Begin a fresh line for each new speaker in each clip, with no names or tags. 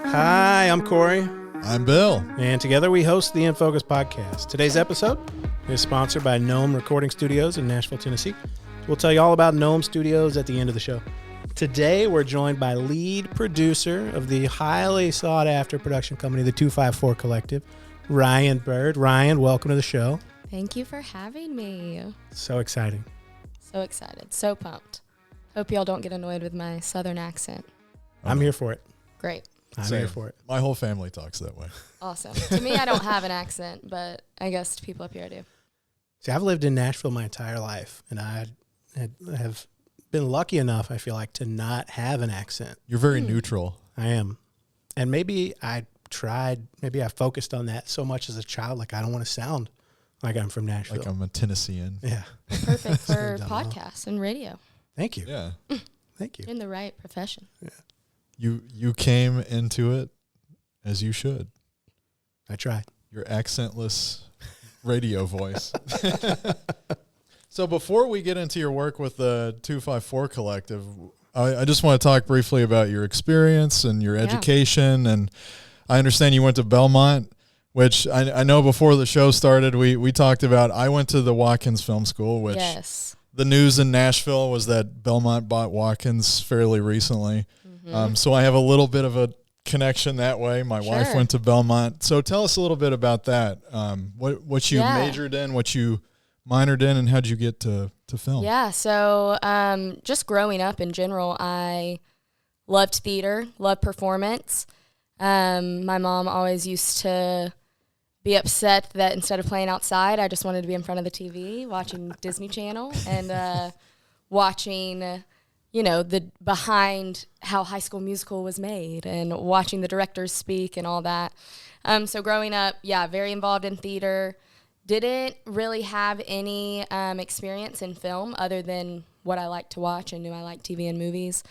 Hi, I'm Corey.
I'm Bill.
And together we host the In Focus podcast. Today's episode is sponsored by Gnome Recording Studios in Nashville, Tennessee. We'll tell you all about Gnome Studios at the end of the show. Today we're joined by lead producer of the highly sought-after production company, the 254 Collective, Ryan Byrd. Ryan, welcome to the show.
Thank you for having me.
So exciting.
So excited. So pumped. Hope y'all don't get annoyed with my southern accent.
I'm here for it.
Great.
I'm here for it.
My whole family talks that way.
Awesome. To me, I don't have an accent, but I guess to people up here I do.
See, I've lived in Nashville my entire life, and I have been lucky enough, I feel like, to not have an accent.
You're very neutral.
I am. And maybe I focused on that so much as a child, like I don't want to sound like I'm from Nashville.
Like I'm a Tennessean.
Yeah.
Perfect for podcasts and radio.
Thank you.
Yeah.
Thank you.
You're in the right profession.
Yeah.
You came into it as you should.
I tried.
Your accentless radio voice. So before we get into your work with the 254 Collective, I just want to talk briefly about your experience and your education. And I understand you went to Belmont, which I know before the show started, we talked about. I went to the Watkins Film School, which the news in Nashville was that Belmont bought Watkins fairly recently. Mm-hmm. So I have a little bit of a connection that way. My wife went to Belmont. So tell us a little bit about that. What you majored in, what you minored in, and how did you get to film?
Yeah, so just growing up in general, I loved theater, loved performance. My mom always used to be upset that instead of playing outside, I just wanted to be in front of the TV watching Disney Channel and watching the behind how High School Musical was made and watching the directors speak and all that. So growing up, very involved in theater. Didn't really have any experience in film other than what I liked to watch and knew I liked TV and movies.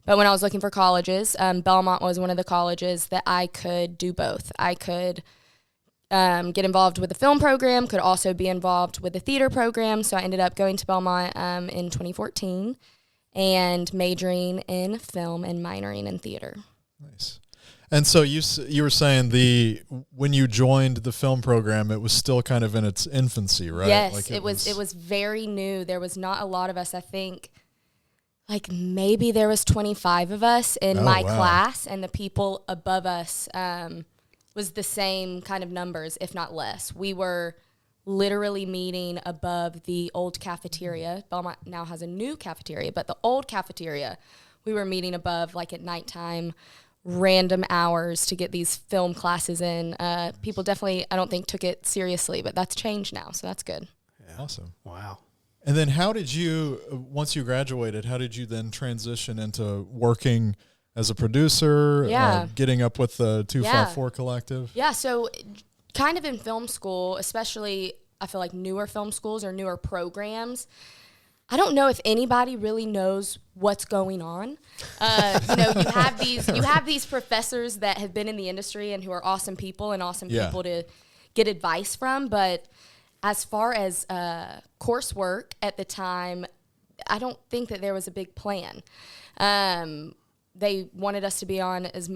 But when I was looking for colleges, Belmont was one of the colleges that I could do both. I could get involved with the film program, could also be involved with the theater program. So I ended up going to Belmont in 2014 and majoring in film and minoring in theater.
Nice. And so you were saying when you joined the film program, it was still kind of in its infancy, right?
Yes, like it was very new. There was not a lot of us. I think like maybe there was 25 of us in my class, and the people above us was the same kind of numbers, if not less. We were literally meeting above the old cafeteria. Belmont now has a new cafeteria, but the old cafeteria, we were meeting above like at nighttime, random hours to get these film classes in. People definitely, I don't think, took it seriously, but that's changed now, so that's good.
Yeah. Awesome.
Wow.
And then how did you, once you graduated, how did you then transition into working as a producer, getting up with the 254 Collective?
Yeah, so kind of in film school, especially I feel like newer film schools or newer programs, I don't know if anybody really knows what's going on. You have these professors that have been in the industry and who are awesome people and awesome people to get advice from. But as far as coursework at the time, I don't think that there was a big plan. They wanted us to be on as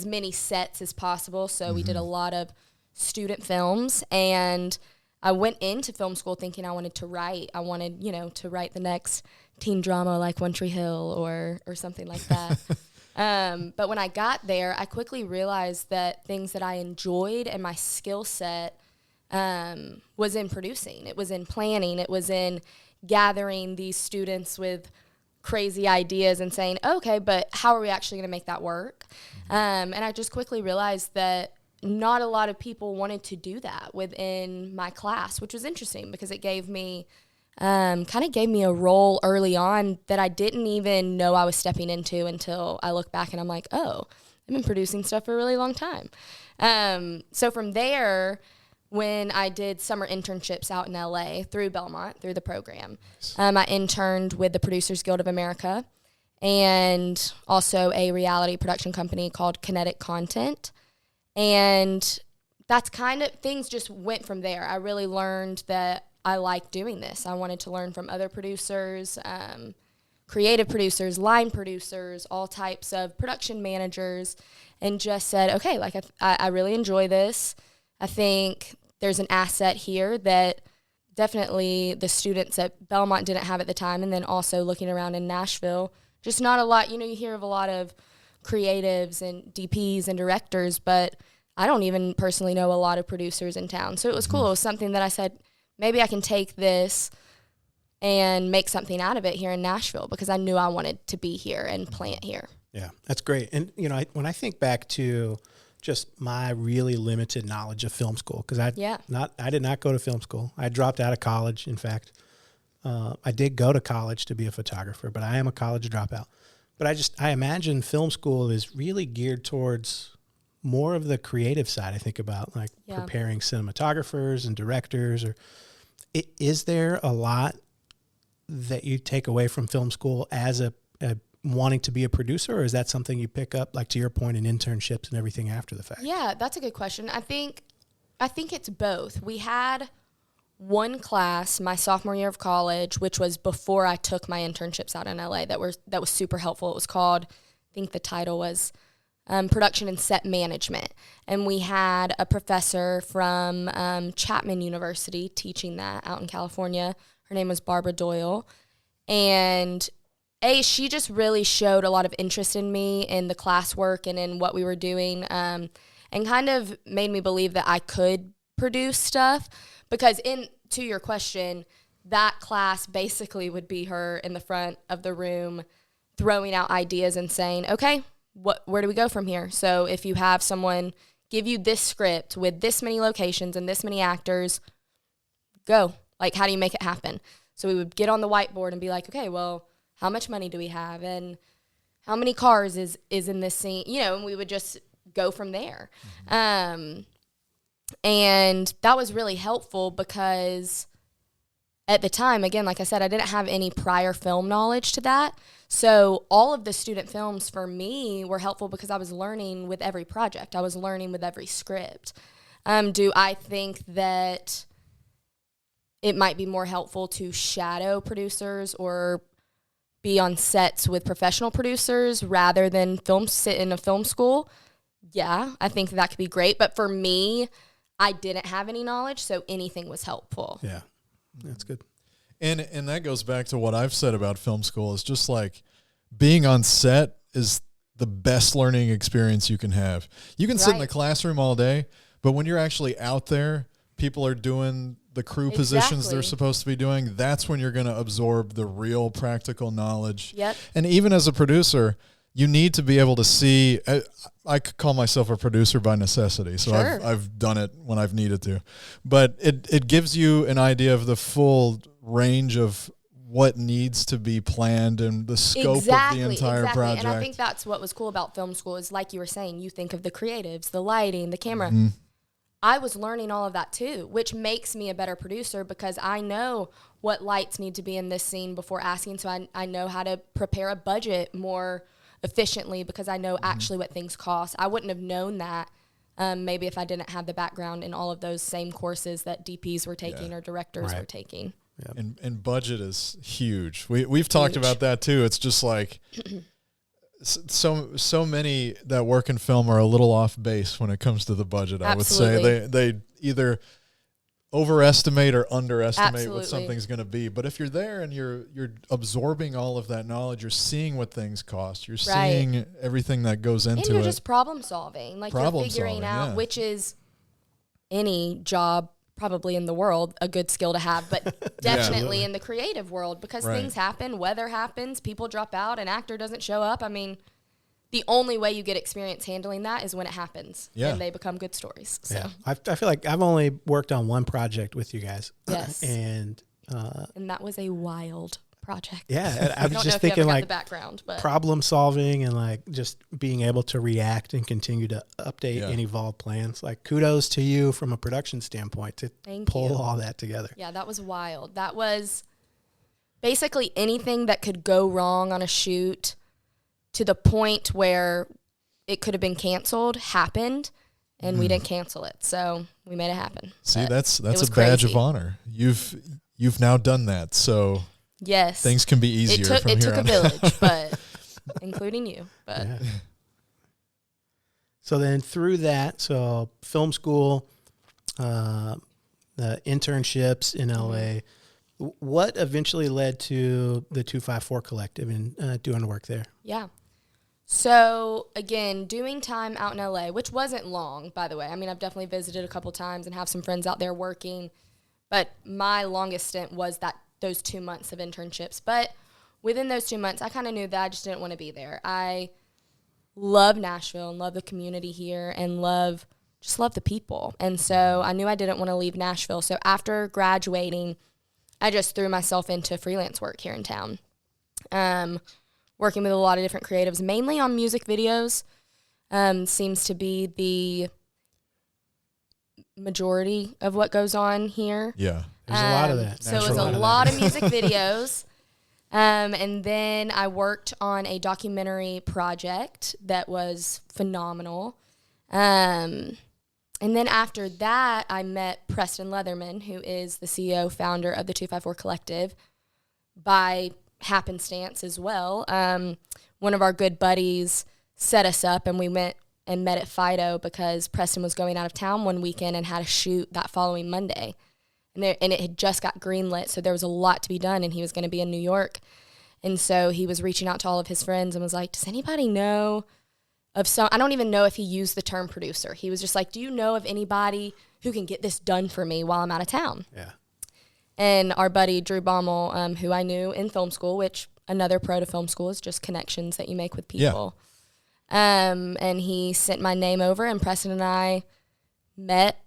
many sets as possible, so we did a lot of student films, and I went into film school thinking I wanted to write. I wanted, to write the next teen drama like One Tree Hill or something like that. But when I got there, I quickly realized that things that I enjoyed and my skill set was in producing. It was in planning. It was in gathering these students with crazy ideas and saying, okay, but how are we actually going to make that work? And I just quickly realized that not a lot of people wanted to do that within my class, which was interesting because it gave me a role early on that I didn't even know I was stepping into until I look back and I'm like, oh, I've been producing stuff for a really long time. So from there, when I did summer internships out in LA through Belmont, through the program, I interned with the Producers Guild of America and also a reality production company called Kinetic Content. And that's kind of, things just went from there. I really learned that I like doing this. I wanted to learn from other producers, creative producers, line producers, all types of production managers, and just said, okay, like I really enjoy this. I think there's an asset here that definitely the students at Belmont didn't have at the time, and then also looking around in Nashville, just not a lot. You hear of a lot of creatives and DPs and directors, but I don't even personally know a lot of producers in town. So it was cool. It was something that I said, maybe I can take this and make something out of it here in Nashville, because I knew I wanted to be here and plant here.
Yeah, that's great. And, when I think back to just my really limited knowledge of film school, because I did not go to film school. I dropped out of college, in fact. I did go to college to be a photographer, but I am a college dropout. But I imagine film school is really geared towards more of the creative side. I think about preparing cinematographers and directors. Or is there a lot that you take away from film school as a wanting to be a producer, or is that something you pick up, like to your point, in internships and everything after the fact?
Yeah, that's a good question. I think it's both. We had one class my sophomore year of college, which was before I took my internships out in LA, that was super helpful. It was called, I think the title was Production and Set Management. And we had a professor from Chapman University teaching that out in California. Her name was Barbara Doyle. And she just really showed a lot of interest in me in the classwork and in what we were doing, and kind of made me believe that I could produce stuff. Because to your question, that class basically would be her in the front of the room throwing out ideas and saying, okay, where do we go from here? So if you have someone give you this script with this many locations and this many actors, go. Like, how do you make it happen? So we would get on the whiteboard and be like, okay, well, how much money do we have? And how many cars is in this scene? And we would just go from there. And that was really helpful because at the time, again, like I said, I didn't have any prior film knowledge to that. So all of the student films for me were helpful because I was learning with every project. I was learning with every script. Do I think that it might be more helpful to shadow producers or be on sets with professional producers rather than sit in a film school? Yeah, I think that could be great. But for me, I didn't have any knowledge, so anything was helpful.
Yeah, that's good.
And that goes back to what I've said about film school, is just like being on set is the best learning experience you can have. You can sit in the classroom all day, but when you're actually out there, people are doing the crew positions they're supposed to be doing. That's when you're going to absorb the real practical knowledge.
Yep.
And even as a producer, you need to be able to see. I could call myself a producer by necessity, so
sure.
I've done it when I've needed to. But it gives you an idea of the full range of what needs to be planned and the scope of the entire project.
And I think that's what was cool about film school is, like you were saying, you think of the creatives, the lighting, the camera.
Mm-hmm.
I was learning all of that too, which makes me a better producer because I know what lights need to be in this scene before asking. So I know how to prepare a budget more efficiently because I know actually what things cost. I wouldn't have known that maybe if I didn't have the background in all of those same courses that DPs were taking or directors were taking.
Yep. And budget is huge. We've talked about that too. It's just like so many that work in film are a little off base when it comes to the budget.
Absolutely.
I would say they either overestimate or underestimate what something's going to be. But if you're there and you're absorbing all of that knowledge, you're seeing what things cost. You're seeing everything that goes into it.
And you're just problem solving. Like you're figuring out, which is any job probably in the world a good skill to have, but definitely in the creative world because things happen, weather happens, people drop out, an actor doesn't show up. I mean, the only way you get experience handling that is when it happens and they become good stories. So
I feel like I've only worked on one project with you guys.
Yes.
and
that was a wild project.
Yeah. I was
don't
just
know if
thinking
you ever got
like
the background, but
problem solving and like just being able to react and continue to update and evolve plans. Like kudos to you from a production standpoint to pull all that together.
Yeah, that was wild. That was basically anything that could go wrong on a shoot to the point where it could have been canceled happened. and we didn't cancel it. So we made it happen.
See,
But
that's
it
a
was
badge
crazy.
of honor. You've now done that, so
Yes.
things can be easier
It
from here
took a
on.
village, but including you. But
Yeah. So then through that, so film school, the internships in LA, what eventually led to the 254 Collective and doing work there?
yeah. So again, doing time out in LA, which wasn't long, by the way. I mean, I've definitely visited a couple times and have some friends out there working, but my longest stint was those 2 months of internships. But within those 2 months, I kind of knew that I just didn't want to be there. I love Nashville and love the community here and just love the people. And so I knew I didn't want to leave Nashville. So after graduating, I just threw myself into freelance work here in town. Working with a lot of different creatives, mainly on music videos, seems to be the majority of what goes on here.
Yeah.
There's a lot of that.
So it was a lot of music videos. And then I worked on a documentary project that was phenomenal. And then after that, I met Preston Leatherman, who is the CEO, founder of the 254 Collective, by happenstance as well. One of our good buddies set us up, and we went and met at Fido because Preston was going out of town one weekend and had a shoot that following Monday. And it had just got greenlit, so there was a lot to be done, and he was going to be in New York. And so he was reaching out to all of his friends and was like, does anybody know of some, I don't even know if he used the term producer. He was just like, do you know of anybody who can get this done for me while I'm out of town?
Yeah.
And our buddy Drew Baumel, who I knew in film school, which another pro to film school is just connections that you make with people. Yeah. And he sent my name over, and Preston and I met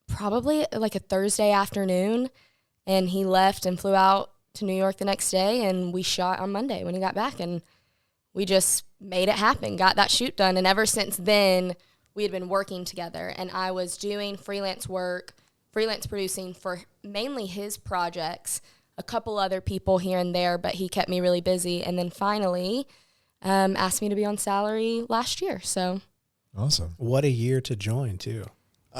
probably like a Thursday afternoon, and he left and flew out to New York the next day, and we shot on Monday when he got back, and we just made it happen, got that shoot done. And ever since then, we had been working together, and I was doing freelance producing for mainly his projects, a couple other people here and there, but he kept me really busy. And then finally asked me to be on salary last year. So
Awesome.
What a year to join, too.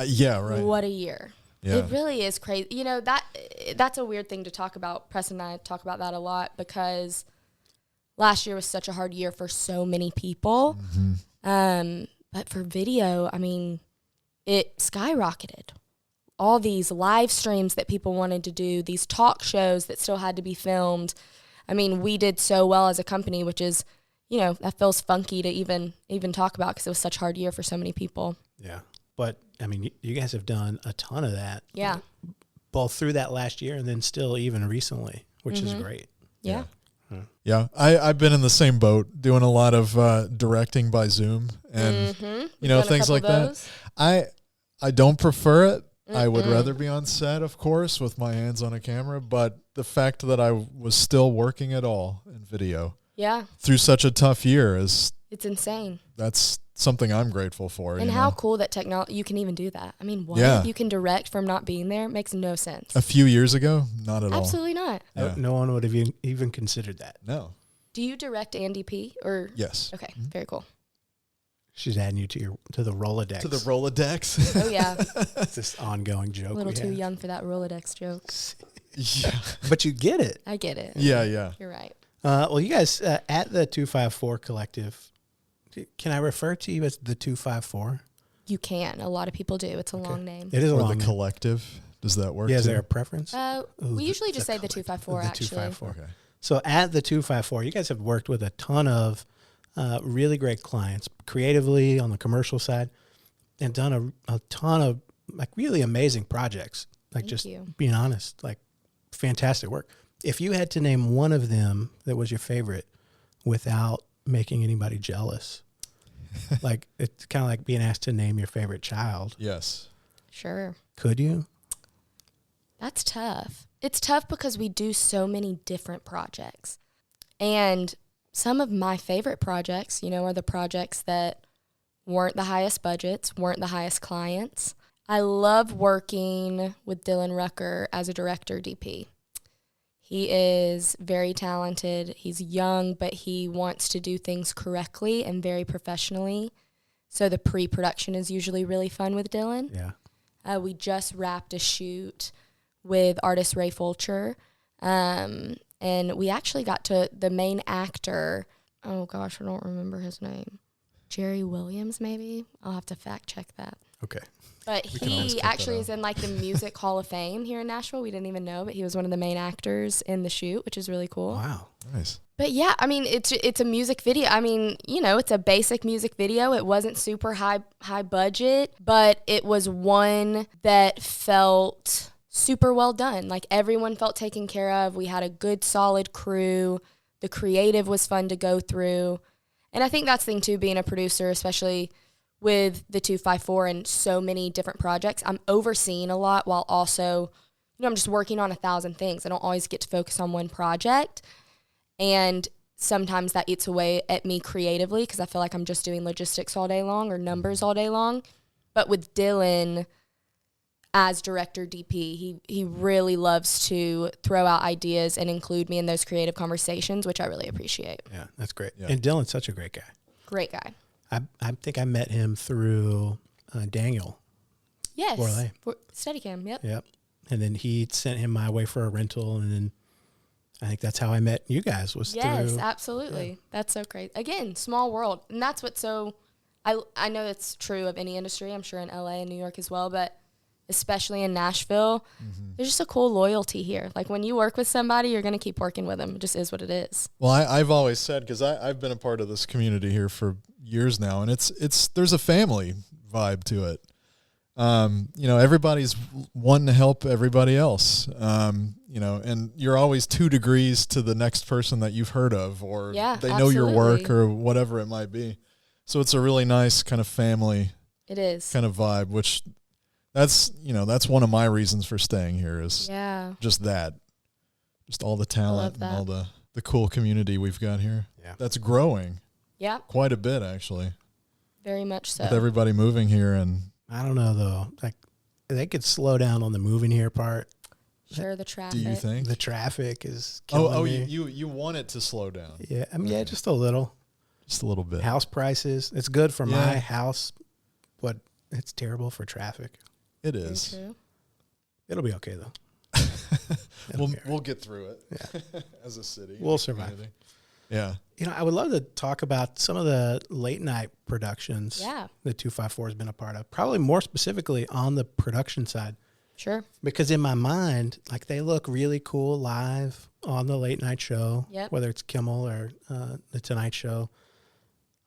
Yeah, right.
what a year.
Yeah.
It really is crazy. You know, that's a weird thing to talk about. Preston and I talk about that a lot because last year was such a hard year for so many people.
Mm-hmm.
But for video, I mean, it skyrocketed. All these live streams that people wanted to do, these talk shows that still had to be filmed. I mean, we did so well as a company, which is, you know, that feels funky to even talk about because it was such a hard year for so many people.
Yeah. But, I mean, you guys have done a ton of that.
Yeah.
Both through that last year and then still even recently, which is great.
Yeah.
Yeah, I've been in the same boat, doing a lot of directing by Zoom and you know, things like that. I don't prefer it. I would rather be on set, of course, with my hands on a camera. But the fact that I was still working at all in video, through such a tough year that's something I'm grateful for.
And how cool that technology, you can even do that. I mean, what? You can direct from not being there? Makes no sense.
A few years ago, not at all.
Absolutely not.
No one would have even considered that.
No.
Do you direct Andy P? Or
Yes.
Okay, very cool.
She's adding you to the Rolodex.
To the Rolodex.
Oh, yeah.
It's this ongoing joke.
A little too young for that Rolodex joke.
Yeah.
But you get it.
I get it.
Yeah.
You're right.
Well, you guys, at the 254 Collective, can I refer to you as the 254?
You can. A lot of people do. It's a long name.
It is a
Or
long
the
name.
Collective. Does that work?
Yeah, is
too?
there a preference?
We usually just say the 254,
The
actually.
254.
Okay.
So at the 254, you guys have worked with a ton of really great clients, creatively on the commercial side, and done a ton of like really amazing projects. Like
Thank you.
Being honest, like fantastic work. If you had to name one of them that was your favorite without making anybody jealous, like it's kind of like being asked to name your favorite child.
Yes.
Sure.
Could you?
That's tough. It's tough because we do so many different projects. And some of my favorite projects, you know, are the projects that weren't the highest budgets, weren't the highest clients. I love working with Dylan Rucker as a director DP. He is very talented. He's young, but he wants to do things correctly and very professionally. So the pre-production is usually really fun with Dylan.
Yeah.
We just wrapped a shoot with artist Ray Fulcher. And we actually got to the main actor. Oh, gosh, I don't remember his name. Jerry Williams, maybe? I'll have to fact check that.
Okay.
But he actually is in like the Music Hall of Fame here in Nashville. We didn't even know, but he was one of the main actors in the shoot, which is really cool.
Wow.
Nice.
But yeah, I mean, it's a music video. I mean, you know, it's a basic music video. It wasn't super high budget, but it was one that felt super well done. Like everyone felt taken care of. We had a good, solid crew. The creative was fun to go through. And I think that's the thing too, being a producer, especially with the 254 and so many different projects. I'm overseeing a lot while also, you know, I'm just working on 1,000 things. I don't always get to focus on one project. And sometimes that eats away at me creatively because I feel like I'm just doing logistics all day long or numbers all day long. But with Dylan as director DP, he really loves to throw out ideas and include me in those creative conversations, which I really appreciate.
Yeah, that's great.
Yeah.
And Dylan's such a great guy.
Great guy.
I think I met him through Daniel.
Yes.
Borley.
Steadicam, yep.
Yep. And then he sent him my way for a rental, and then I think that's how I met you guys was
Yes,
through.
absolutely. Yeah. That's so great. Again, small world. And that's what's so, I know it's true of any industry, I'm sure in LA and New York as well, but especially in Nashville, there's just a cool loyalty here. Like when you work with somebody, you're going to keep working with them. It just is what it is.
Well, I've always said, because I've been a part of this community here for years now, and there's a family vibe to it. You know, everybody's wanting to help everybody else. You know, and you're always 2 degrees to the next person that you've heard of, or they know your work or whatever it might be. So it's a really nice kind of family.
It is.
Kind of vibe, which that's one of my reasons for staying here is just all the talent and all the cool community we've got here.
Yeah.
That's growing.
Yeah.
Quite a bit, actually.
Very much so.
With everybody moving here, and
I don't know though. Like they could slow down on the moving here part.
Sure, the traffic.
do you think
The traffic is killing me.
you want it to slow down?
Yeah, I mean, yeah, just a little.
Just a little bit.
House prices. It's good for my house, but it's terrible for traffic.
It is.
It'll be okay though.
We'll get through it.
Yeah.
As a city,
we'll survive.
Community. Yeah.
You know, I would love to talk about some of the late night productions that 254 has been a part of, probably more specifically on the production side.
Sure.
Because in my mind, like they look really cool live on the late night show, whether it's Kimmel or the Tonight Show.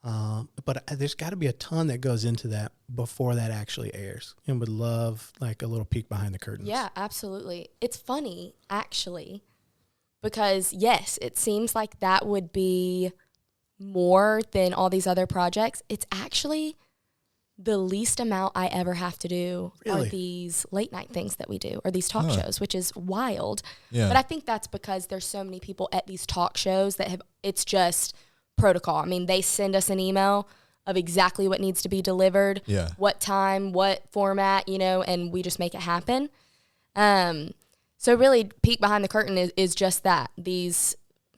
But there's got to be a ton that goes into that before that actually airs, and would love like a little peek behind the curtains.
Yeah, absolutely. It's funny, actually, because yes, it seems like that would be more than all these other projects. It's actually the least amount I ever have to do are these late night things that we do, or these talk shows, which is wild. Yeah. But I think that's because there's so many people at these talk shows that it's just protocol. I mean, they send us an email of exactly what needs to be delivered, what time, what format, you know, and we just make it happen. So really, peek behind the curtain is just that.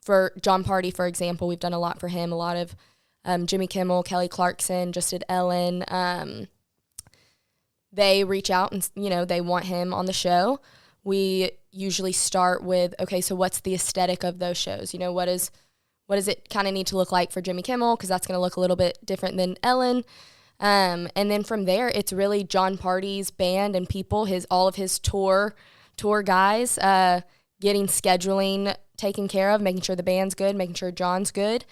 For John Party, for example, we've done a lot for him, a lot of Jimmy Kimmel, Kelly Clarkson, just did Ellen. They reach out and, you know, they want him on the show. We usually start with, okay, so what's the aesthetic of those shows? You know, what does it kind of need to look like for Jimmy Kimmel? Because that's going to look a little bit different than Ellen. And then from there, it's really John Party's band and people, all of his tour guys, getting scheduling taken care of, making sure the band's good, making sure John's good.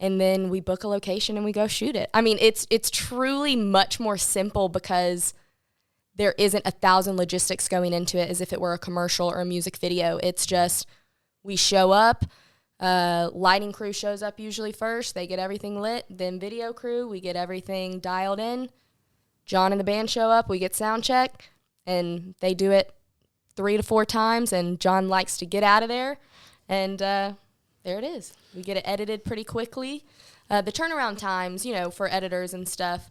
And then we book a location and we go shoot it. I mean, it's truly much more simple because there isn't 1,000 logistics going into it as if it were a commercial or a music video. It's just we show up, lighting crew shows up usually first. They get everything lit. Then video crew, we get everything dialed in. John and the band show up. We get sound check, and they do it 3 to 4 times, and John likes to get out of there. And there it is. We get it edited pretty quickly. The turnaround times, you know, for editors and stuff,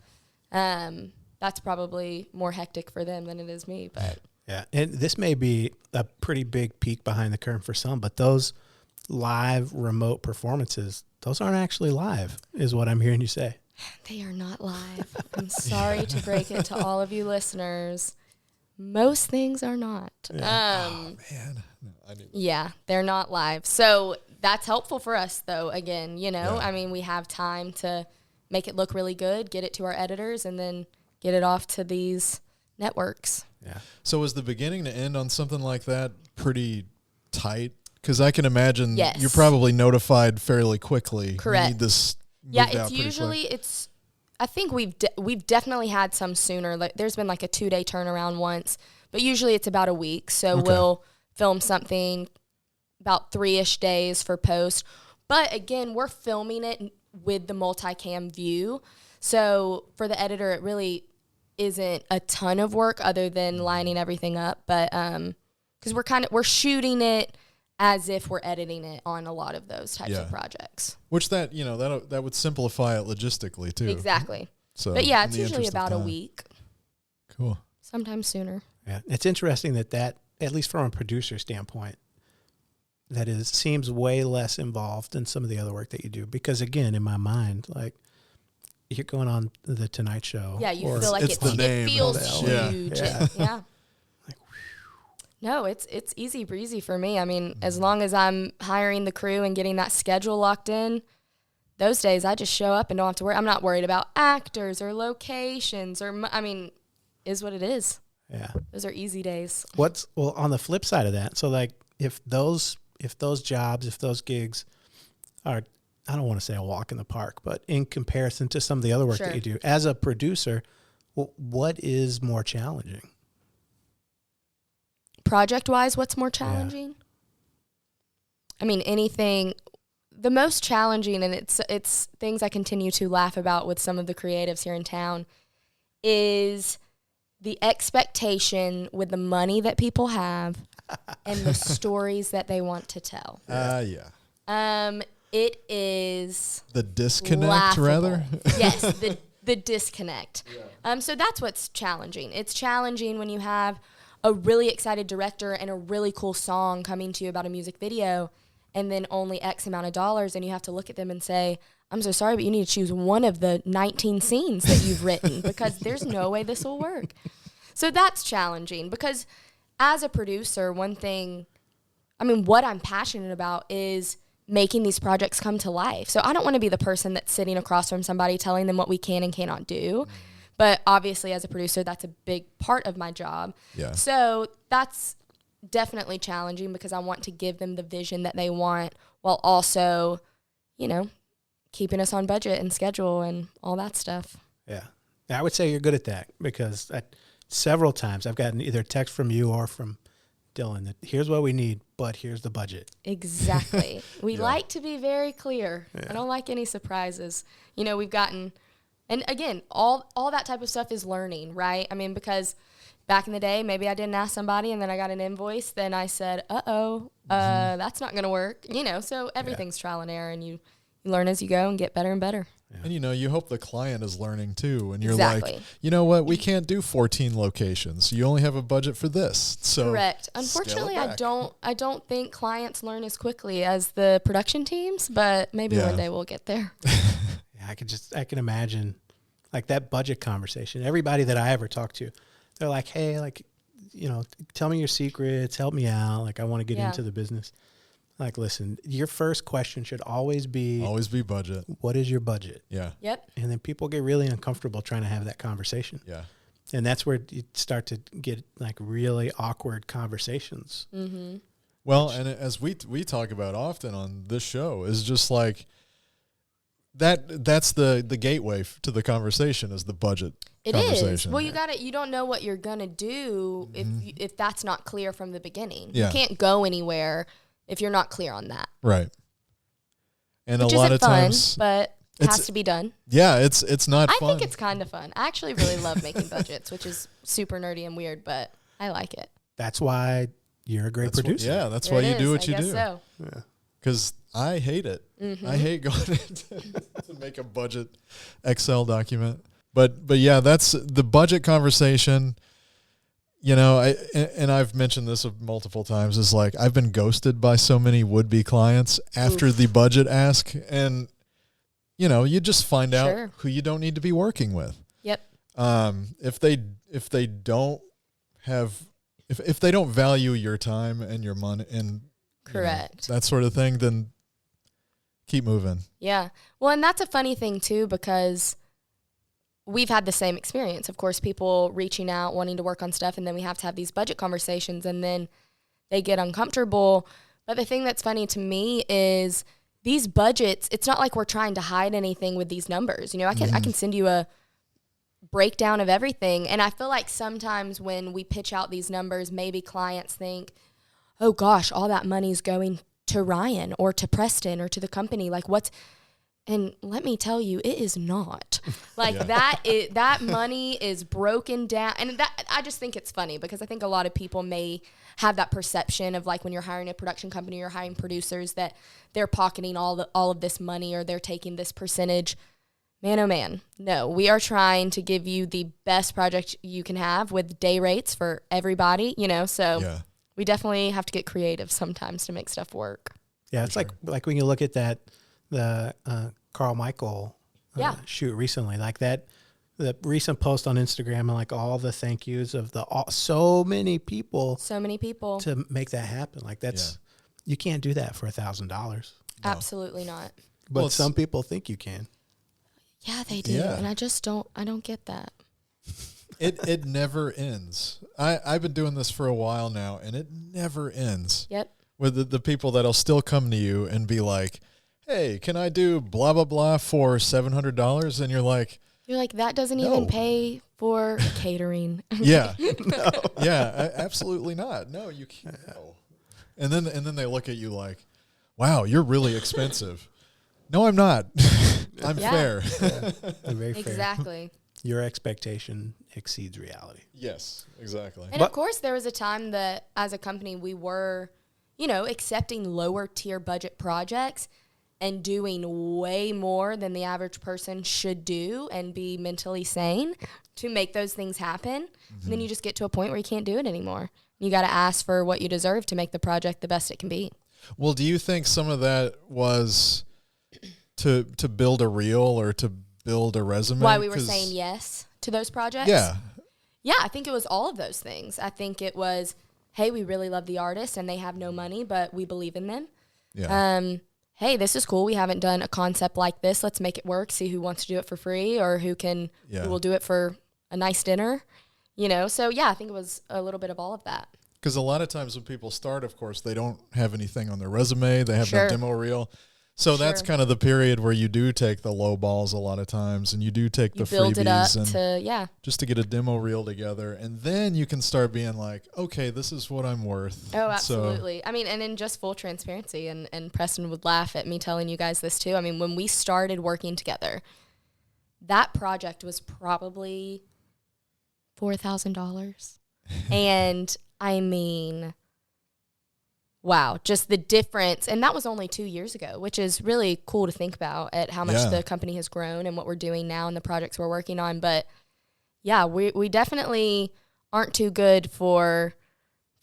that's probably more hectic for them than it is me. But
yeah, and this may be a pretty big peek behind the curtain for some, but those live remote performances, those aren't actually live, is what I'm hearing you say.
They are not live. I'm sorry to break it to all of you listeners. Most things are not.
Oh, man. No,
yeah, they're not live. So that's helpful for us, though. Again,
Yeah.
I mean, we have time to make it look really good, get it to our editors, and then get it off to these networks.
Yeah.
So was the beginning to end on something like that pretty tight? Because I can imagine you're probably notified fairly quickly.
Correct.
We need this
Yeah,
moved out
it's
pretty
usually
quick.
I think we've definitely had some sooner. Like there's been like a 2-day turnaround once, but usually it's about a week. So we'll film something about 3-ish days for post. But again, we're filming it with the multicam view. So for the editor, it really isn't a ton of work other than lining everything up. But because we're shooting it as if we're editing it on a lot of those types of projects.
Which that would simplify it logistically too.
Exactly.
So,
but yeah,
in
it's
the
usually
interest of
about a
time.
week.
Cool.
Sometimes sooner.
Yeah. It's interesting that at least from a producer standpoint, seems way less involved than some of the other work that you do. Because again, in my mind, like you're going on the Tonight Show.
Yeah, you feel like
it's the name.
it feels
Yeah.
huge.
Yeah.
Yeah. No, it's easy breezy for me. I mean, as long as I'm hiring the crew and getting that schedule locked in, those days I just show up and don't have to worry. I'm not worried about actors or locations is what it is.
Yeah.
Those are easy days.
On the flip side of that, so like if those gigs are, I don't want to say a walk in the park, but in comparison to some of the other work that you do as a producer, what is more challenging?
Project-wise, what's more challenging? Yeah. I mean, anything. The most challenging, and it's things I continue to laugh about with some of the creatives here in town, is the expectation with the money that people have and the stories that they want to tell. It is
the disconnect,
laughable.
rather.
Yes, the disconnect. Yeah. So that's what's challenging. It's challenging when you have a really excited director and a really cool song coming to you about a music video, and then only X amount of dollars, and you have to look at them and say, I'm so sorry, but you need to choose one of the 19 scenes that you've written because there's no way this will work. So that's challenging because as a producer, what I'm passionate about is making these projects come to life. So I don't want to be the person that's sitting across from somebody telling them what we can and cannot do. But obviously, as a producer, that's a big part of my job.
Yeah.
So that's definitely challenging because I want to give them the vision that they want while also, keeping us on budget and schedule and all that stuff.
Yeah. I would say you're good at that because several times I've gotten either a text from you or from Dylan that here's what we need, but here's the budget.
Exactly. We like to be very clear. Yeah. I don't like any surprises. We've gotten... And again, all that type of stuff is learning, right? I mean, because back in the day, maybe I didn't ask somebody and then I got an invoice. Then I said, that's not going to work. So everything's trial and error, and you learn as you go and get better and better.
Yeah. And, you hope the client is learning too. And you're
exactly.
like, you know what? We can't do 14 locations. You only have a budget for this. So
correct. Unfortunately, I don't think clients learn as quickly as the production teams, but maybe one day we'll get there.
I can imagine like that budget conversation. Everybody that I ever talk to, they're like, hey, like, tell me your secrets, help me out. Like, I want to get into the business. Like, listen, your first question should always be
budget.
What is your budget?
Yeah.
Yep.
And then people get really uncomfortable trying to have that conversation.
Yeah.
And that's where you start to get like really awkward conversations.
Mm-hmm.
Well, and as we talk about often on this show is just like, that's the gateway to the conversation is the budget conversation.
It is. Well, you don't know what you're going to do if that's not clear from the beginning.
Yeah.
You can't go anywhere if you're not clear on that.
Right. And
which
a lot
isn't
of times
fun, but it has to be done.
Yeah, it's not fun.
I think it's kind of fun. I actually really love making budgets, which is super nerdy and weird, but I like it.
That's why you're a great producer.
That's why you do what you do.
So.
Yeah.
Because I hate it. Mm-hmm. I hate going to make a budget Excel document. But yeah, that's the budget conversation. I've mentioned this multiple times. Is like I've been ghosted by so many would-be clients after the budget ask, and you just find out who you don't need to be working with.
Yep.
If they don't value your time and your money and
correct
that sort of thing, then keep moving.
Yeah. Well, and that's a funny thing too, because we've had the same experience. Of course, people reaching out, wanting to work on stuff, and then we have to have these budget conversations, and then they get uncomfortable. But the thing that's funny to me is these budgets, it's not like we're trying to hide anything with these numbers. I can send you a breakdown of everything. And I feel like sometimes when we pitch out these numbers, maybe clients think, oh gosh, all that money's going to Ryan or to Preston or to the company. Like and let me tell you, it is not. Like that money is broken down. And that, I just think it's funny because I think a lot of people may have that perception of like when you're hiring a production company, you're hiring producers, that they're pocketing all of this money or they're taking this percentage. Man, oh man. No, we are trying to give you the best project you can have with day rates for everybody, so we definitely have to get creative sometimes to make stuff work.
Yeah, it's like when you look at the Carl Michael shoot recently, like the recent post on Instagram and like all the thank yous of so many people to make that happen. Like you can't do that for $1,000. No.
Absolutely not.
But some people think you can.
Yeah, they do. Yeah. And I don't get that.
It never ends. I've been doing this for a while now, and it never ends.
Yep.
With the people that'll still come to you and be like, hey, can I do blah, blah, blah for $700? And you're like,
that doesn't even pay for catering.
Yeah. No. Yeah, absolutely not. No, you can't. No. And then they look at you like, wow, you're really expensive. No, I'm not. I'm fair.
Yeah. I'm very fair.
Exactly.
Your expectation exceeds reality.
Yes, exactly.
And of course, there was a time that as a company, we were, accepting lower tier budget projects and doing way more than the average person should do and be mentally sane to make those things happen. Mm-hmm. And then you just get to a point where you can't do it anymore. You got to ask for what you deserve to make the project the best it can be.
Well, do you think some of that was to build a reel or to build a resume?
Why we were saying yes to those projects?
Yeah.
Yeah, I think it was all of those things. I think it was, hey, we really love the artist and they have no money, but we believe in them.
Yeah.
Hey, this is cool. We haven't done a concept like this. Let's make it work. See who wants to do it for free or who will do it for a nice dinner. So yeah, I think it was a little bit of all of that.
Because a lot of times when people start, of course, they don't have anything on their resume. They have no demo reel. So that's kind of the period where you do take the low balls a lot of times, and you do take the
build
freebies
it up
and just to get a demo reel together, and then you can start being like, okay, this is what I'm worth.
Oh, absolutely. So, I mean, and in just full transparency, and Preston would laugh at me telling you guys this too. I mean, when we started working together, that project was probably $4,000, and I mean, wow, just the difference. And that was only 2 years ago, which is really cool to think about at how much the company has grown and what we're doing now and the projects we're working on. But yeah, we definitely aren't too good for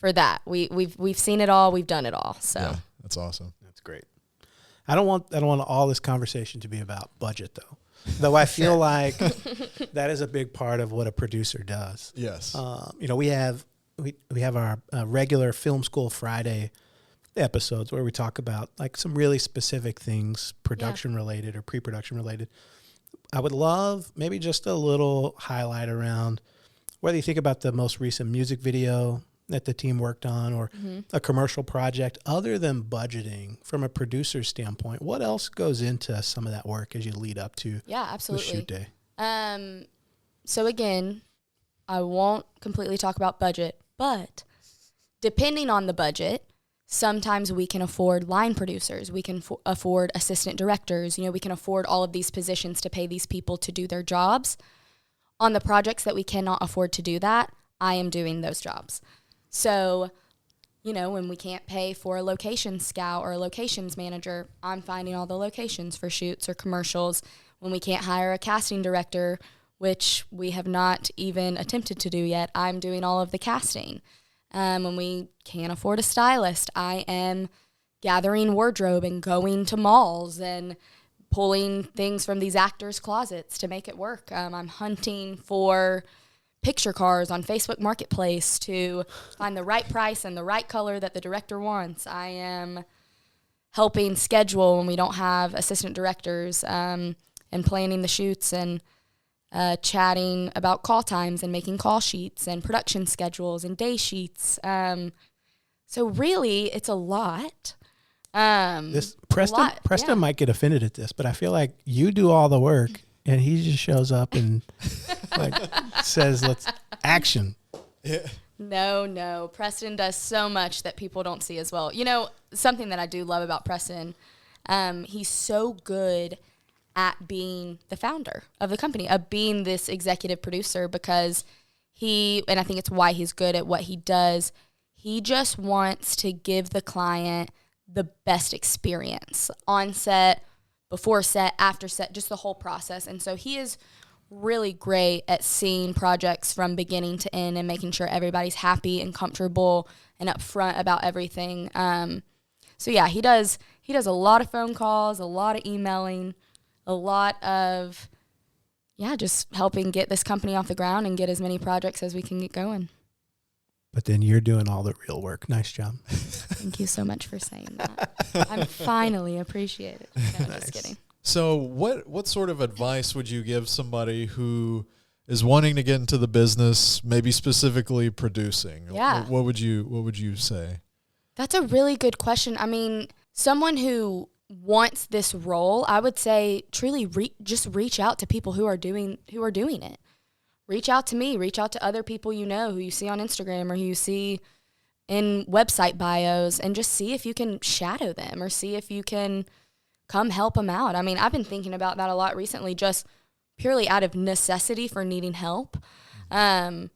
that. We've seen it all, we've done it all. So
yeah, that's awesome.
That's great. I don't want all this conversation to be about budget though I feel like that is a big part of what a producer does.
Yes.
We have our regular Film School Friday episodes where we talk about like some really specific things, production related or pre-production related. I would love maybe just a little highlight around whether you think about the most recent music video that the team worked on or a commercial project, other than budgeting from a producer standpoint. What else goes into some of that work as you lead up to the shoot day?
So again, I won't completely talk about budget, but depending on the budget, sometimes we can afford line producers. We can afford assistant directors. We can afford all of these positions to pay these people to do their jobs. On the projects that we cannot afford to do that, I am doing those jobs. So, when we can't pay for a location scout or a locations manager, I'm finding all the locations for shoots or commercials. When we can't hire a casting director, which we have not even attempted to do yet, I'm doing all of the casting. When we can't afford a stylist, I am gathering wardrobe and going to malls and pulling things from these actors' closets to make it work. I'm hunting for picture cars on Facebook Marketplace to find the right price and the right color that the director wants. I am helping schedule when we don't have assistant directors, and planning the shoots and chatting about call times and making call sheets and production schedules and day sheets. So really, it's a lot.
Preston might get offended at this, but I feel like you do all the work and he just shows up and like says, "Let's action."
Yeah.
No. Preston does so much that people don't see as well. You know, something that I do love about Preston, he's so good at being the founder of the company, of being this executive producer, because and I think it's why he's good at what he does, he just wants to give the client the best experience on set, before set, after set, just the whole process. And so he is really great at seeing projects from beginning to end and making sure everybody's happy and comfortable and upfront about everything. So yeah, he does a lot of phone calls, a lot of emailing, a lot of, just helping get this company off the ground and get as many projects as we can get going.
But then you're doing all the real work. Nice job.
Thank you so much for saying that. I'm finally appreciate it. No,
Nice.
Just kidding.
So what sort of advice would you give somebody who is wanting to get into the business, maybe specifically producing?
Yeah.
What would you say?
That's a really good question. I mean, someone who wants this role, I would say truly just reach out to people who are doing it. Reach out to me, reach out to other people you know, who you see on Instagram or who you see in website bios, and just see if you can shadow them or see if you can come help them out. I mean, I've been thinking about that a lot recently, just purely out of necessity for needing help. You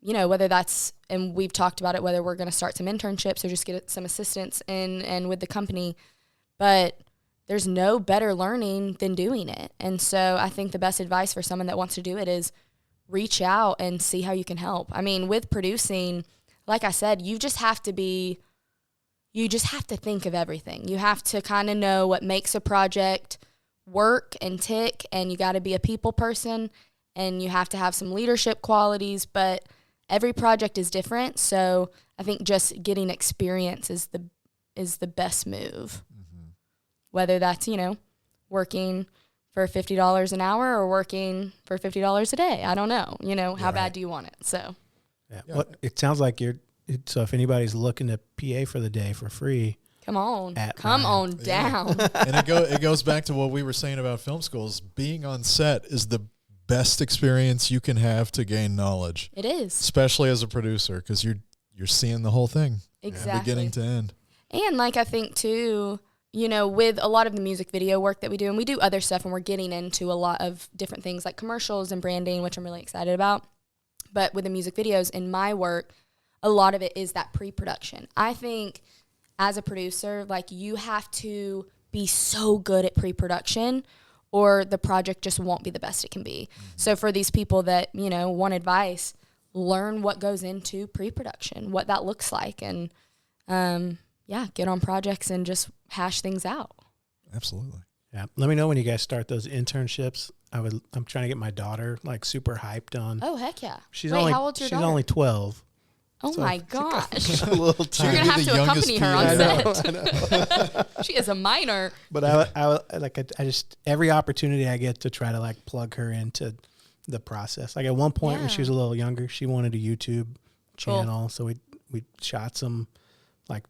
know, whether that's, and we've talked about it, whether we're going to start some internships or just get some assistance in and with the company. But there's no better learning than doing it. And so I think the best advice for someone that wants to do it is reach out and see how you can help. I mean, with producing, like I said, you just have to think of everything. You have to kind of know what makes a project work and tick, and you got to be a people person, and you have to have some leadership qualities, but every project is different. So I think just getting experience is the best move. Mm-hmm. Whether that's, you know, working for $50 an hour or working for $50 a day. I don't know. You know, how bad do you want it? So,
yeah. Well, it sounds like so if anybody's looking to PA for the day for free,
come on
Ryan.
down.
And it goes back to what we were saying about film schools. Being on set is the best experience you can have to gain knowledge.
It is.
Especially as a producer, because you're seeing the whole thing.
Exactly.
Beginning to end.
And like I think too, you know, with a lot of the music video work that we do, and we do other stuff, and we're getting into a lot of different things like commercials and branding, which I'm really excited about. But with the music videos in my work, a lot of it is that pre-production. I think as a producer, like, you have to be so good at pre-production or the project just won't be the best it can be. Mm-hmm. So for these people that, you know, want advice, learn what goes into pre-production, what that looks like, and get on projects and just hash things out.
Absolutely.
Yeah. Let me know when you guys start those internships. I'm trying to get my daughter like super hyped on.
Oh, heck yeah.
How
old's your
daughter?
daughter?
She's only 12.
Oh
so
my gosh.
A little
You're going to have to accompany her on set.
I know.
She is a minor.
But I just, every opportunity I get to try to like plug her into the process. Like at one point when she was a little younger, she wanted a YouTube channel. Cool. So we shot some like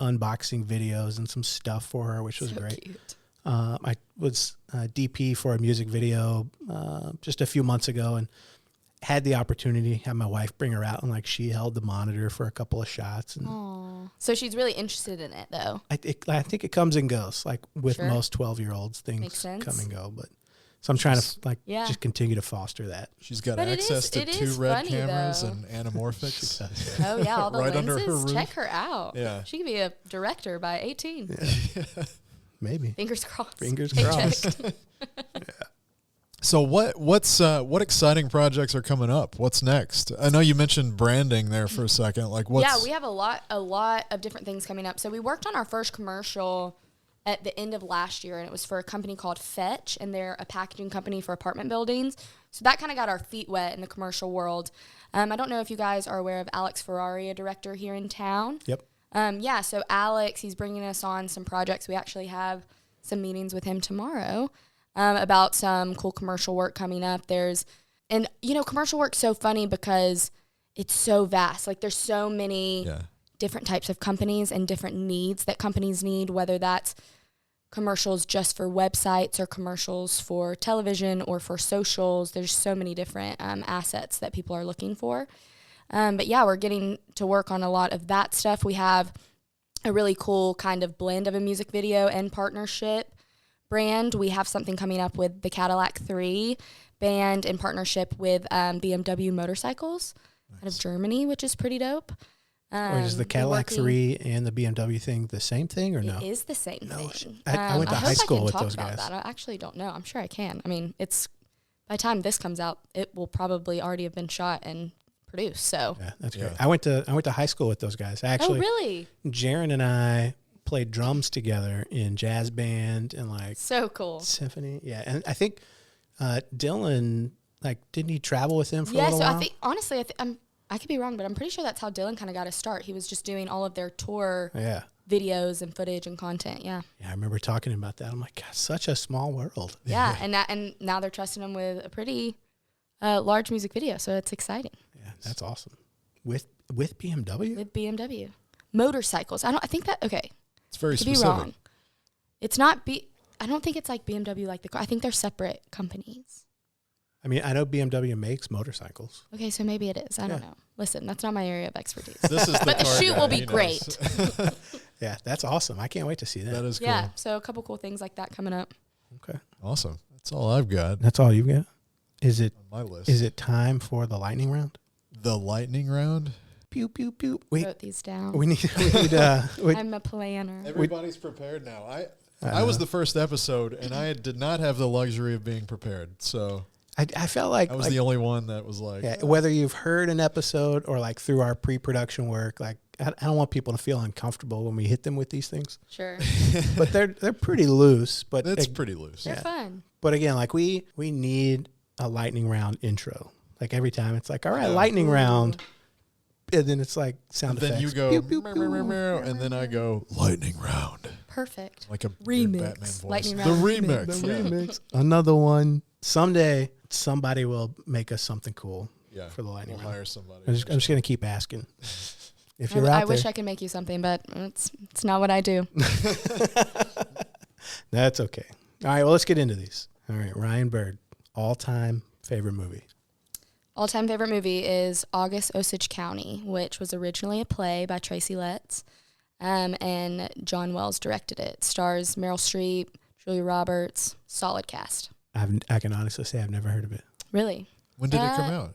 unboxing videos and some stuff for her, which was great.
Cute.
I was DP for a music video just a few months ago, and had the opportunity to have my wife bring her out, and like she held the monitor for a couple of shots. And
aww. So she's really interested in it, though.
I think it comes and goes, like with most 12-year-olds, things come and go. But so I'm trying to just continue to foster that.
She's got access to 2 red cameras though. And anamorphics.
Oh yeah, all the
right
lenses.
Under her roof.
Check her out.
Yeah,
she could be a director by 18.
Yeah. Maybe.
Fingers crossed.
Fingers crossed.
Yeah. So what exciting projects are coming up? What's next? I know you mentioned branding there for a second. Like we
have a lot of different things coming up. So we worked on our first commercial at the end of last year, and it was for a company called Fetch, and they're a packaging company for apartment buildings. So that kind of got our feet wet in the commercial world. I don't know if you guys are aware of Alex Ferrari, a director here in town.
Yep.
So Alex, he's bringing us on some projects. We actually have some meetings with him tomorrow about some cool commercial work coming up. Commercial work's so funny because it's so vast. Like, there's so many different types of companies and different needs that companies need, whether that's commercials just for websites or commercials for television or for socials. There's so many different assets that people are looking for. We're getting to work on a lot of that stuff. We have a really cool kind of blend of a music video and partnership brand. We have something coming up with the Cadillac 3 band in partnership with BMW motorcycles out of Germany, which is pretty dope.
Wait, is the Cadillac 3 and the BMW thing the same thing or no?
It is the same thing.
I went to high school with those guys.
That. I actually don't know. I'm sure I can. I mean, it's by the time this comes out, it will probably already have been shot and produced. So
yeah, that's great. I went to high school with those guys. Actually,
really?
Jaron and I played drums together in jazz band and like
so cool
symphony. Yeah, and I think Dylan, like, didn't he travel with him for a little while?
I think honestly, I could be wrong, but I'm pretty sure that's how Dylan kind of got his start. He was just doing all of their tour videos and footage and content. Yeah. Yeah,
I remember talking about that. I'm like, God, such a small world.
Yeah, and now they're trusting him with a pretty large music video, so it's exciting.
Yeah, that's awesome. With BMW?
With BMW. Motorcycles. I think that, okay.
It's very specific.
Be wrong. It's not I don't think it's like BMW like the car. I think they're separate companies.
I mean, I know BMW makes motorcycles.
Okay, so maybe it is. I don't know. Listen, that's not my area of expertise.
This is
but the shoot will be great.
Yeah, that's awesome. I can't wait to see that.
That is cool.
Yeah, so a couple cool things like that coming up.
Okay.
Awesome. That's all I've got.
That's all you've got? Is it
on my list?
Is it time for the lightning round?
The lightning round?
Pew, pew, pew.
Wrote these down.
We need
I'm a planner.
Everybody's prepared now. I was the first episode, and I did not have the luxury of being prepared, so
I felt like
I was the only one that was like,
whether you've heard an episode or like through our pre-production work, like I don't want people to feel uncomfortable when we hit them with these things.
Sure.
But they're pretty loose. But
it's pretty loose.
They're fun.
But again, like we need a lightning round intro. Like every time it's like, all right, lightning round. And then it's like sound effects.
Then you go,
pew, pew, pew.
and then I go, lightning round.
Perfect.
Like a
remix.
Batman voice.
Lightning
the
round.
remix.
The remix. Another one. Someday, somebody will make us something cool for the lightning round.
Hire somebody.
I'm just going to keep asking. If you're
I wish I could make you something, but it's not what I do.
That's okay. All right, well, let's get into these. All right, Ryan Byrd, all-time favorite movie.
All-time favorite movie is August, Osage County, which was originally a play by Tracy Letts, and John Wells directed it. Stars Meryl Streep, Julia Roberts, solid cast.
I can honestly say I've never heard of it.
Really?
When did it come out?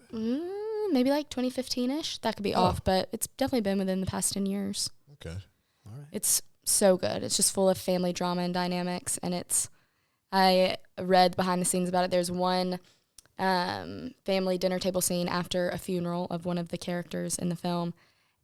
Maybe like 2015-ish. That could be off, but it's definitely been within the past 10 years.
Okay.
All right.
It's so good. It's just full of family drama and dynamics, and I read behind the scenes about it. There's one family dinner table scene after a funeral of one of the characters in the film,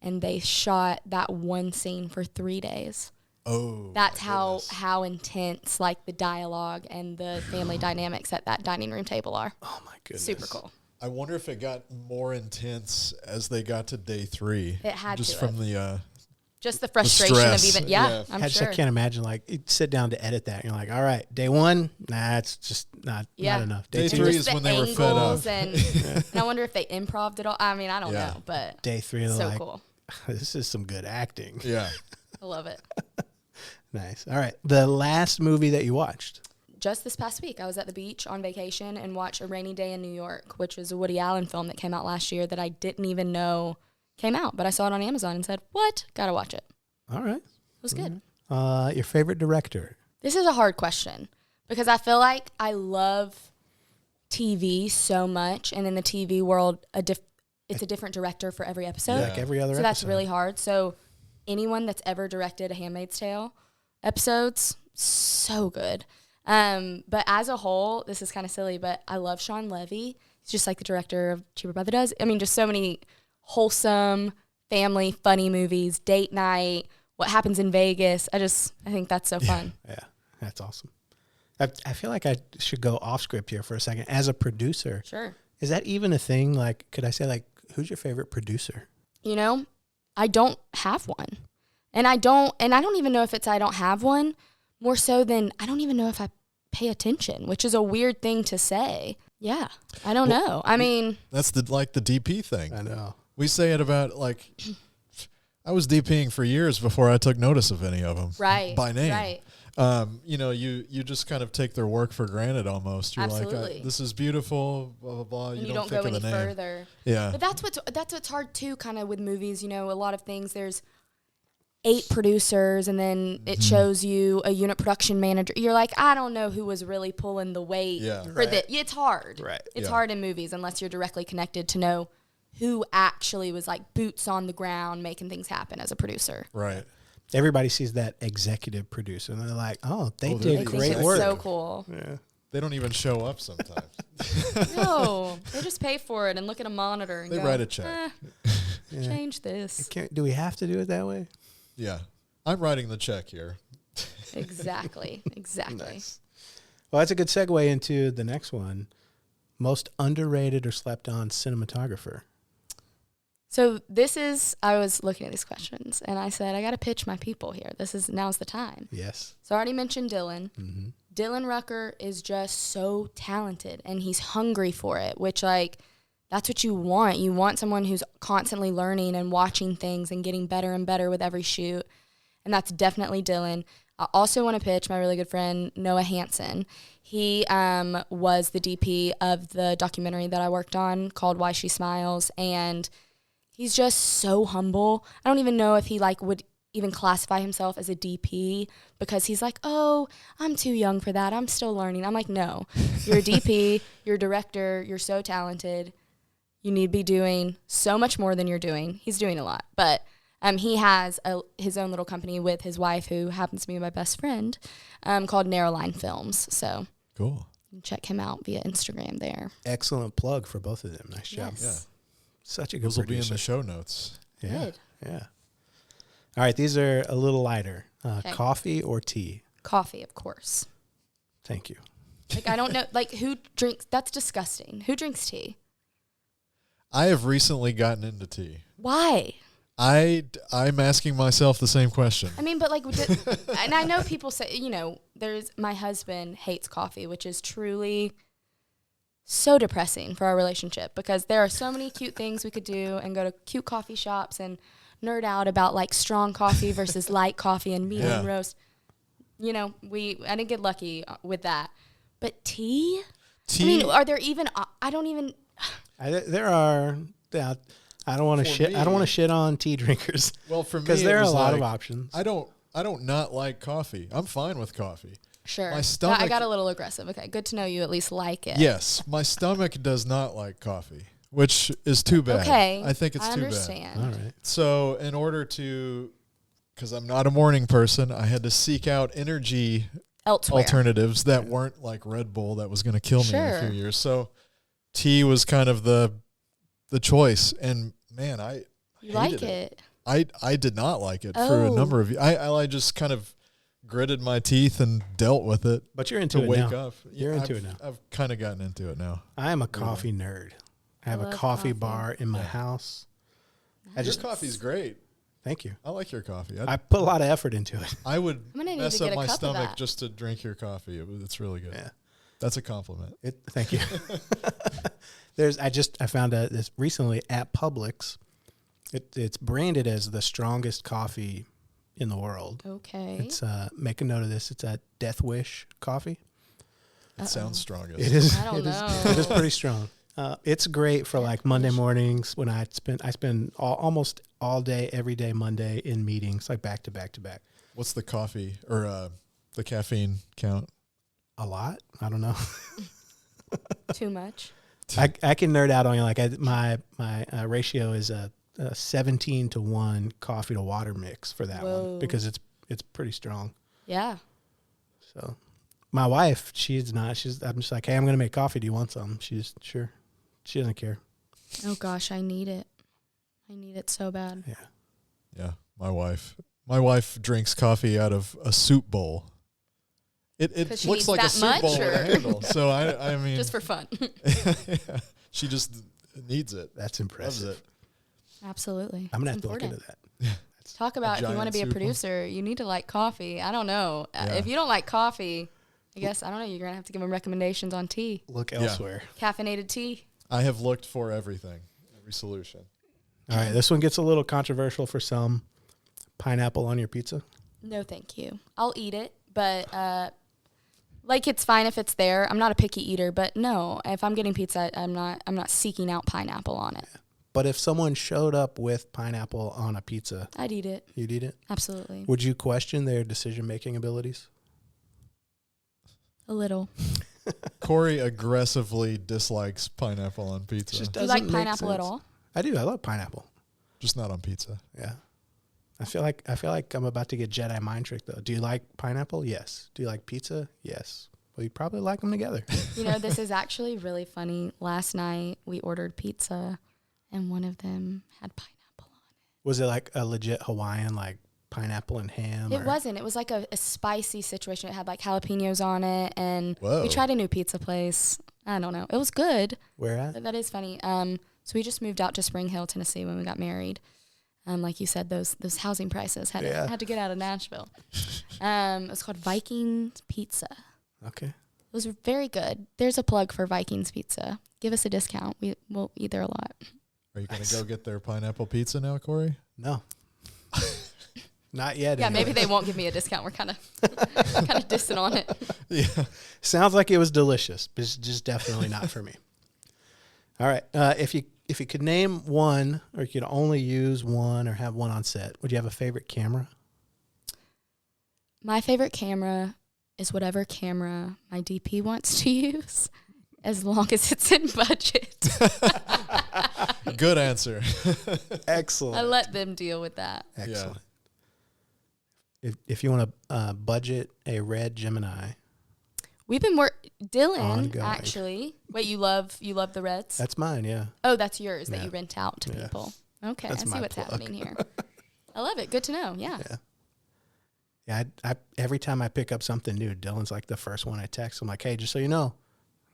and they shot that one scene for 3 days.
Oh,
that's how intense like the dialogue and the family dynamics at that dining room table are.
Oh my goodness,
super cool.
I wonder if it got more intense as they got to day 3.
It had
just
to
from the
just the frustration of even I'm sure.
I can't imagine like you'd sit down to edit that and you're like, all right, day 1, nah, it's just not enough.
Day 3 is when they were fed up.
And I wonder if they improv'd it all. I mean, I don't know, but
day 3
so
like,
cool.
This is some good acting.
Yeah.
I love it.
Nice. All right. The last movie that you watched?
Just this past week, I was at the beach on vacation and watched A Rainy Day in New York, which was a Woody Allen film that came out last year that I didn't even know came out, but I saw it on Amazon and said, what? Gotta watch it.
All right.
It was good.
Your favorite director?
This is a hard question because I feel like I love TV so much, and in the TV world, it's a different director for every episode.
Yeah, like every other episode.
So that's really hard. So anyone that's ever directed a Handmaid's Tale episodes, so good. But as a whole, this is kind of silly, but I love Shawn Levy. He's just like the director of Cheaper by the Dozen. I mean, just so many wholesome, family, funny movies, date night, what happens in Vegas. I think that's so fun.
Yeah, that's awesome. I feel like I should go off script here for a second. As a producer,
Sure.
is that even a thing? Like, could I say, like, who's your favorite producer?
You know, I don't have one. And I don't even know if it's I don't have one, more so than I don't even know if I pay attention, which is a weird thing to say. Yeah, I don't know. I mean,
That's the DP thing.
I know.
We say it about, like, I was DPing for years before I took notice of any of them.
right.
By name.
Right.
You know, you just kind of take their work for granted almost. You're
Absolutely.
like, this is beautiful, blah, blah, blah.
And
You
you
don't
don't
think
go
of the
any
name.
further.
Yeah.
But that's what's hard too, kind of with movies. You know, a lot of things. There's 8 producers, and then it shows you a unit production manager. You're like, I don't know who was really pulling the weight for
Right.
this. It's hard.
Right.
It's
Yeah.
hard in movies unless you're directly connected to know who actually was like boots on the ground making things happen as a producer.
Right.
Everybody sees that executive producer, and they're like, "Oh, they
Oh, they're
did
They
the
think
great
it's
work."
so cool.
Yeah.
They don't even show up sometimes.
No, they just pay for it and look at a monitor and
They
go,
write a check.
Yeah.
change this.
Do we have to do it that way?
Yeah. I'm writing the check here.
Exactly.
Nice. Well, that's a good segue into the next one. Most underrated or slept on cinematographer.
So I was looking at these questions and I said, I got to pitch my people here. Now's the time.
Yes.
So I already mentioned Dylan.
Mm-hmm.
Dylan Rucker is just so talented and he's hungry for it, which like, that's what you want. You want someone who's constantly learning and watching things and getting better and better with every shoot. And that's definitely Dylan. I also want to pitch my really good friend, Noah Hansen. He was the DP of the documentary that I worked on called Why She Smiles. And he's just so humble. I don't even know if he like would even classify himself as a DP because he's like, oh, I'm too young for that. I'm still learning. I'm like, no, you're a DP, you're a director, you're so talented. You need to be doing so much more than you're doing. He's doing a lot. But he has his own little company with his wife, who happens to be my best friend, called Narrowline Films. So
Cool.
you can check him out via Instagram there.
Excellent plug for both of them. Nice job.
Yes.
Such a good
Those will be in
producer.
the show notes.
Yeah.
Good.
Yeah. All right. These are a little lighter.
Okay.
Coffee or tea?
Coffee, of course.
Thank you.
Like, I don't know, like, who drinks, that's disgusting. Who drinks tea?
I have recently gotten into tea.
Why?
I'm asking myself the same question.
I mean, but like, and I know people say, you know, my husband hates coffee, which is truly so depressing for our relationship because there are so many cute things we could do and go to cute coffee shops and nerd out about like strong coffee versus light coffee and medium roast. You know, I didn't get lucky with that. But tea? I mean, are there even, I don't even.
There are. I don't want to shit. I don't want to shit on tea drinkers.
Well, for me,
because there
it
are a
was
lot
like,
of options.
I don't not like coffee. I'm fine with coffee.
Sure.
My stomach.
I got a little aggressive. Okay, good to know you at least like it.
Yes, my stomach does not like coffee, which is too bad.
Okay.
I think it's
I
too
understand.
All right.
bad. So, in order to, because I'm not a morning person, I had to seek out energy
Elsewhere.
alternatives that weren't like Red Bull that was going to kill me in a
Sure.
few years. So, tea was kind of the choice, and man, I
You like
hated
it.
I did not like it for a
Oh.
number of years. I just kind of gritted my teeth and dealt with it
But you're into
to
it
wake
now.
up.
You're into
I've-
it now.
I've kind of gotten into it now.
I am a coffee nerd. I have a
love
coffee
coffee.
bar in my
Yeah.
house.
Your coffee's great.
Thank you.
I like your coffee.
I put a lot of effort into it.
I would
I'm gonna need
mess
to
up
get a
my
cup of
stomach
that.
just to drink your coffee. It's really good.
Yeah.
That's a compliment.
Thank you. I found this recently at Publix. It's branded as the strongest coffee in the world.
Okay.
It's make a note of this. It's a Death Wish coffee.
It sounds strongest.
It is.
I don't
It is
know.
pretty strong. It's great for like Monday mornings when I spend almost all day every day Monday in meetings, like back to back to back.
What's the coffee or the caffeine count?
A lot. I don't know.
Too much.
I can nerd out on you. Like my ratio is a 17-1 coffee to water mix for that
Whoa.
one because it's pretty strong.
Yeah.
So my wife, I'm just like, hey, I'm gonna make coffee. Do you want some? She's sure. She doesn't care.
Oh gosh, I need it. I need it so bad.
Yeah.
Yeah, my wife. My wife drinks coffee out of a soup bowl. It
she
looks
needs
like a
that
soup bowl
much,
with
or-
a handle. So I mean,
Just for fun.
yeah, she just needs it.
That's
Loves
impressive.
it.
Absolutely.
I'm going to
It's
have to look
important.
into that.
Talk about if you want to
giant
be a
soup
producer, you need to like coffee. I don't know.
Yeah.
If you don't like coffee, I guess, I don't know, you're going to have to give them recommendations on tea.
Look elsewhere.
Caffeinated tea.
I have looked for everything, every solution.
All right, this one gets a little controversial for some. Pineapple on your pizza?
No, thank you. I'll eat it, but like it's fine if it's there. I'm not a picky eater, but no, if I'm getting pizza, I'm not seeking out pineapple on it.
But if someone showed up with pineapple on a pizza,
I'd eat it.
you'd eat it?
Absolutely.
Would you question their decision-making abilities?
A little.
Corey aggressively dislikes pineapple on pizza.
Just
Do you
doesn't
like
make
pineapple at
sense.
all?
I do. I love pineapple.
Just not on pizza.
Yeah. I feel like I'm about to get Jedi mind tricked though. Do you like pineapple? Yes. Do you like pizza? Yes. Well, you probably like them together.
You know, this is actually really funny. Last night we ordered pizza and one of them had pineapple on
Was it like a legit Hawaiian, like pineapple and ham?
it. It wasn't. It was like a spicy situation. It had like jalapenos on it, and
Whoa.
we tried a new pizza place. I don't know. It was good.
Where at?
But that is funny. So we just moved out to Spring Hill, Tennessee when we got married. Like you said, those housing prices had to get out of Nashville. It was called Vikings Pizza.
Okay.
It was very good. There's a plug for Vikings Pizza. Give us a discount. We'll eat there a lot.
Are you going to go get their pineapple pizza now, Corey?
No. Not yet.
Yeah,
anyway.
maybe they won't give me a discount. We're kind of dissing on it.
Yeah.
Sounds like it was delicious, but it's just definitely not for me. All right. If you could name one, or you could only use one or have one on set, would you have a favorite camera?
My favorite camera is whatever camera my DP wants to use, as long as it's in budget.
Good answer.
Excellent.
I let them deal with that.
Excellent. If you want to budget a red Gemini,
We've been Dylan,
Ongoing.
actually. Wait, you love the Reds?
that's mine. Yeah.
Oh, that's yours that
Yeah.
you rent out to
Yeah.
people. Okay,
That's
I see
my
what's
plug.
happening here. I love it. Good to know. Yeah.
Yeah. I every time I pick up something new, Dylan's like the first one I text. I'm like, hey, just so you know,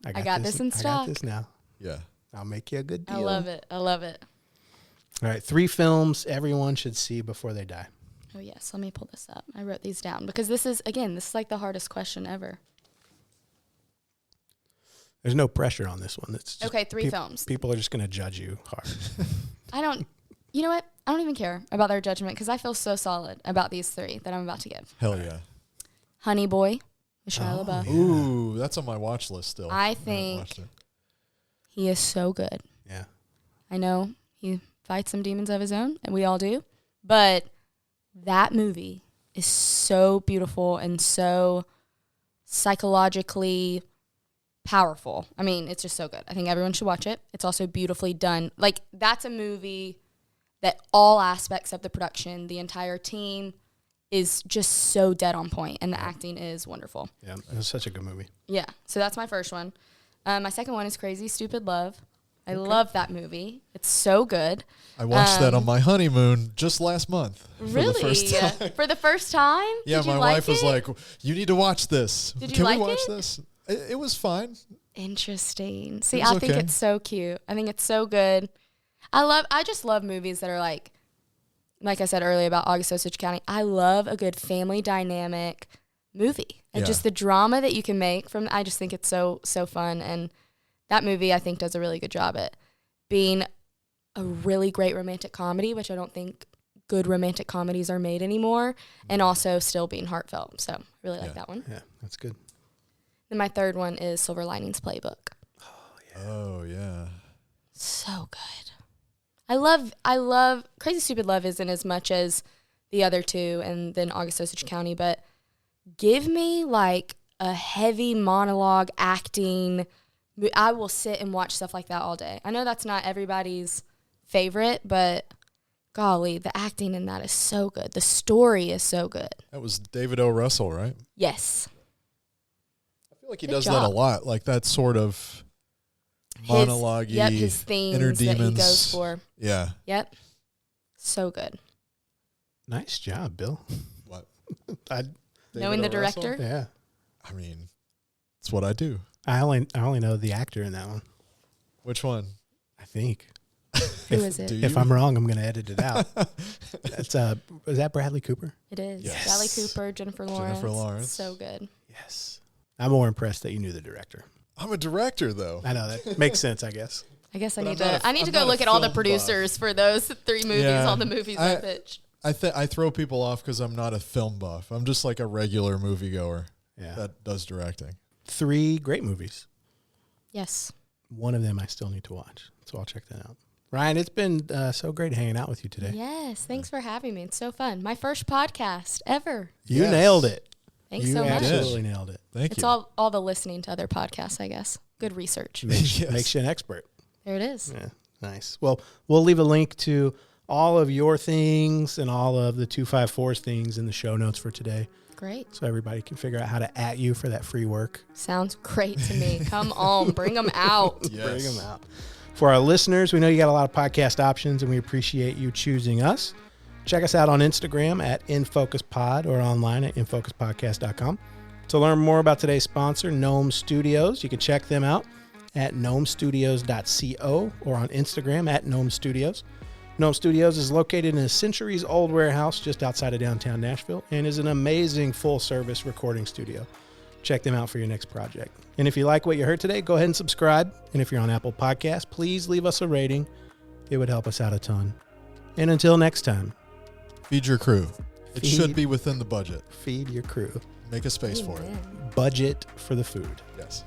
I got this in
I
stock.
got this now.
Yeah.
I'll make you a good deal.
I love it. I love it.
All right. 3 films everyone should see before they die.
Oh, yes. Let me pull this up. I wrote these down because this is like the hardest question ever.
There's no pressure on this one. It's just
Okay, 3 films.
People are just going to judge you hard.
You know what? I don't even care about their judgment because I feel so solid about these 3 that I'm about to give.
Hell yeah.
Honey Boy with Shia LaBeouf.
yeah.
Ooh, that's on my watch list still.
I
haven't
think
watched it.
he is so good.
Yeah.
I know he fights some demons of his own, and we all do. But that movie is so beautiful and so psychologically powerful. I mean, it's just so good. I think everyone should watch it. It's also beautifully done. Like, that's a movie that all aspects of the production, the entire team, is just so dead on point, and the acting is wonderful.
Yeah. It was such a good movie.
Yeah, so that's my first one. My second one is Crazy Stupid Love. I love that movie. It's so good.
I watched that on my honeymoon just last month.
Really?
For the first time.
For the first time?
Yeah,
Did you
my
like
wife was
it?
like, "You need to watch this.
Did you
Can
like
we watch
it?
this?" It was fine.
Interesting. See,
It was
I think
okay.
it's so cute. I think it's so good. I just love movies that are like I said earlier about August Osage County. I love a good family dynamic movie. And
Yeah.
just the drama that you can make from I just think it's so fun, and that movie I think does a really good job at being a really great romantic comedy, which I don't think good romantic comedies are made anymore, and also still being heartfelt. So I really like that one.
Yeah. That's good.
Then my third one is Silver Linings Playbook.
Oh yeah.
So good. I love Crazy Stupid Love isn't as much as the other 2 and then August Osage County, but give me like a heavy monologue acting. I will sit and watch stuff like that all day. I know that's not everybody's favorite, but golly, the acting in that is so good. The story is so good.
That was David O. Russell, right?
Yes.
I feel like he
Good
does that
job.
a lot, like that sort of monologue-y,
his themes
inner
that he
demons.
goes for.
Yeah.
Yep. So good.
Nice job, Bill.
What?
Knowing the director?
Yeah.
I mean, it's what I do.
I only know the actor in that one.
Which one?
I think.
Who is it?
If I'm wrong, I'm going to edit it out. That's is that Bradley Cooper?
It is.
Yes.
Bradley Cooper, Jennifer Lawrence. So good.
Yes. I'm more impressed that you knew the director.
I'm a director, though.
I know that makes sense, I guess.
I guess I
But
need
I'm
to. I need to
I'm
go
not
look
a
at all the
film
producers for those 3 movies.
Yeah.
All the movies I pitched.
I throw people off because I'm not a film buff. I'm just like a regular moviegoer that does directing.
3 great movies.
Yes.
One of them I still need to watch, so I'll check that out. Ryan, it's been so great hanging out with you today.
Yes. Thanks for having me. It's so fun. My first podcast ever.
You
Yes.
nailed it.
Thanks so much.
Absolutely nailed it.
Thank
It's
you.
all the listening to other podcasts, I guess. Good research.
Makes you an expert.
There it is.
Yeah, nice. Well, we'll leave a link to all of your things and all of the 254's things in the show notes for today,
Great.
so everybody can figure out how to @ you for that free work.
Sounds great to me. Come on. Bring them out.
Yes.
Bring them out. For our listeners, we know you got a lot of podcast options, and we appreciate you choosing us. Check us out on Instagram at InFocusPod or online at InFocusPodcast.com. To learn more about today's sponsor, Gnome Studios, you can check them out at gnomestudios.co or on Instagram at Gnome Studios. Gnome Studios is located in a centuries-old warehouse just outside of downtown Nashville and is an amazing full-service recording studio. Check them out for your next project. And if you like what you heard today, go ahead and subscribe. And if you're on Apple Podcasts, please leave us a rating. It would help us out a ton. And until next time,
Feed your crew. It
Feed-
should be within the budget.
feed your crew.
Make a space for it.
Amen.
Budget for the food.
Yes.